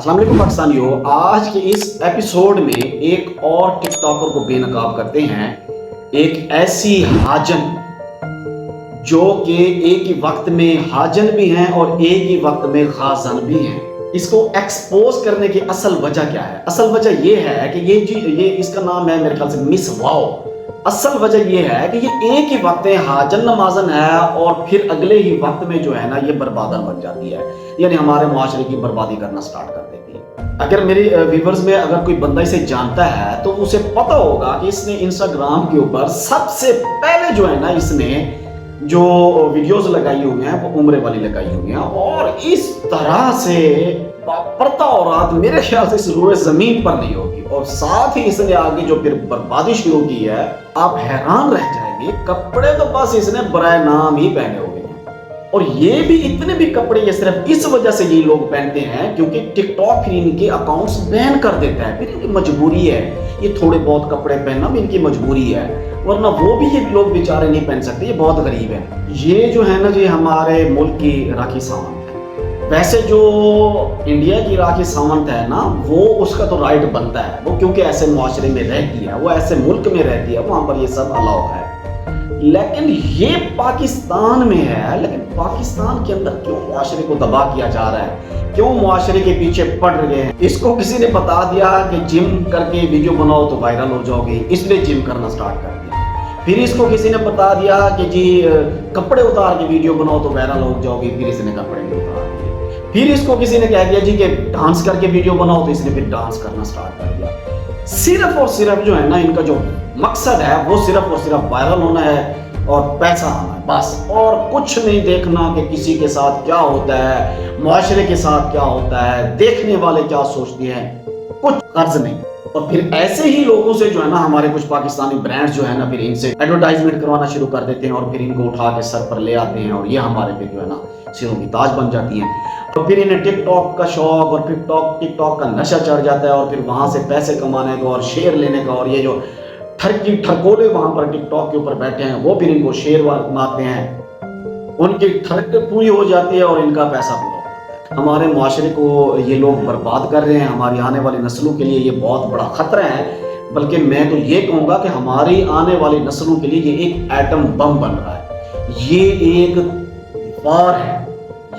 अस्सलाम वालेकुम पाकिस्तानियों, आज के इस एपिसोड में एक और टिकटॉकर को बेनकाब करते हैं। एक ऐसी हाजन जो कि एक ही वक्त में हाजन भी हैं और एक ही वक्त में खाजन भी हैं। इसको एक्सपोज करने की असल वजह क्या है? असल वजह ये है कि ये इसका नाम है मेरे ख्याल से मिस वाओ। असल वजह ये है कि ये एक ही वक्त में हाजन नमाजन है और फिर अगले ही वक्त में जो है ना ये बर्बादन बन जाती है, यानी हमारे मुआशरे की बर्बादी करना स्टार्ट कर देती है। अगर मेरे व्यूवर्स में अगर कोई बंदा इसे जानता है तो उसे पता होगा कि इसने इंस्टाग्राम के ऊपर सबसे पहले जो है ना इसने जो वीडियोस लगाई हुई हैं वो उम्रे वाली लगाई हुई हैं और इस तरह से वापरता औरत मेरे ख्याल से इस रूए जमीन पर नहीं होगी। और साथ ही इसने आगे जो फिर बर्बादी शुरू की है, आप हैरान रह जाएंगे। कपड़े तो बस इसने बराए नाम ही पहने हुए हैं और ये भी इतने भी कपड़े ये सिर्फ इस वजह से ये लोग पहनते हैं क्योंकि टिकटॉक फिर इनके अकाउंट्स बैन कर देता है। फिर इनकी मजबूरी है, ये थोड़े बहुत कपड़े पहनना भी इनकी मजबूरी है, वरना वो भी ये लोग बेचारे नहीं पहन सकते, ये बहुत गरीब है। ये जो है ना ये हमारे मुल्क की राखी सावंत है। वैसे जो इंडिया की राखी सावंत है ना वो उसका तो राइट बनता है, वो क्योंकि ऐसे मुआशरे में रहती है, वो ऐसे मुल्क में रहती है, वहां पर ये सब अलाउ है। लेकिन ये पाकिस्तान में है, लेकिन पाकिस्तान के अंदर क्यों मुआशरे को दबा किया जा रहा है, क्यों मुआशरे के पीछे पड़ रहे हैं? इसको किसी ने बता दिया कि जिम करके वीडियो बनाओ तो वायरल हो जाओगे, इसलिए जिम करना स्टार्ट कर दिया। फिर इसको किसी ने बता दिया कि जी कपड़े उतार के वीडियो बनाओ तो वायरल हो जाओगे, फिर इसने कपड़े नहीं उतार दिए। फिर इसको किसी ने कह दिया जी कि डांस करके वीडियो बनाओ तो इसने फिर डांस करना स्टार्ट कर दिया। सिर्फ और सिर्फ जो है ना इनका जो मकसद है वो सिर्फ और सिर्फ वायरल होना है और पैसा आना है बस, और कुछ नहीं देखना कि किसी के साथ क्या होता है, मुआशरे के साथ क्या होता है, देखने वाले क्या सोचते हैं, कुछ गर्ज नहीं। और फिर ऐसे ही लोगों से जो है ना हमारे कुछ पाकिस्तानी ब्रांड्स जो है ना फिर इनसे एडवर्टाइजमेंट करवाना शुरू कर देते हैं और फिर इनको उठा के सर पर ले आते हैं और ये हमारे पे जो है ना सिरों की ताज बन जाती हैं। तो फिर इन्हें टिकटॉक का शौक और टिकटॉक का नशा चढ़ जाता है और फिर वहां से पैसे कमाने का और शेयर लेने का, और ये जो ठरकोले वहां पर टिकटॉक के ऊपर बैठे हैं वो फिर इनको शेयर मारते हैं, उनकी ठरक पूरी हो जाती है और इनका पैसा पूरा हो जाता है। हमारे मुआशरे को ये लोग बर्बाद कर रहे हैं, हमारी आने वाली नस्लों के लिए ये बहुत बड़ा खतरा है। बल्कि मैं तो ये कहूँगा कि हमारी आने वाली नस्लों के लिए ये एक एटम बम बन रहा है, ये एक वार है,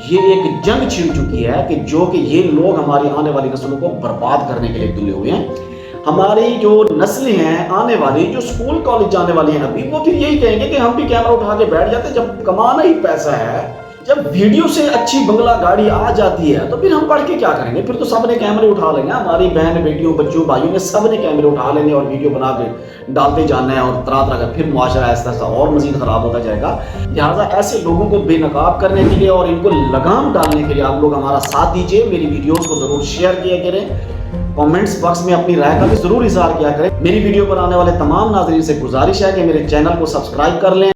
ये एक जंग छिड़ चुकी है कि जो कि ये लोग हमारी आने वाली नस्लों को बर्बाद करने के लिए तुले हुए हैं। हमारी जो नस्लें हैं आने वाली, जो स्कूल कॉलेज जाने वाली हैं अभी, वो फिर यही कहेंगे कि हम भी कैमरा उठा के बैठ जाते, जब कमाना ही पैसा है। जब वीडियो से अच्छी बंगला गाड़ी आ जाती है तो फिर हम पढ़ के क्या करेंगे? फिर तो सबने कैमरे उठा लेंगे, हमारी बहन बेटियों बच्चों भाइयों ने सबने कैमरे उठा लेंगे और वीडियो बना के डालते जाना है और तरह तरह का फिर मुआशरा ऐसा और मजीद खराब होता जाएगा। लिहाजा ऐसे लोगों को बेनकाब करने के लिए और इनको लगाम डालने के लिए आप लोग हमारा साथ दीजिए, मेरी वीडियोस को जरूर शेयर किया करें, कमेंट्स बॉक्स में अपनी राय का भी जरूर इजहार किया करें। मेरी वीडियो पर आने वाले तमाम नाज़रीन से गुजारिश है कि मेरे चैनल को सब्सक्राइब कर लें।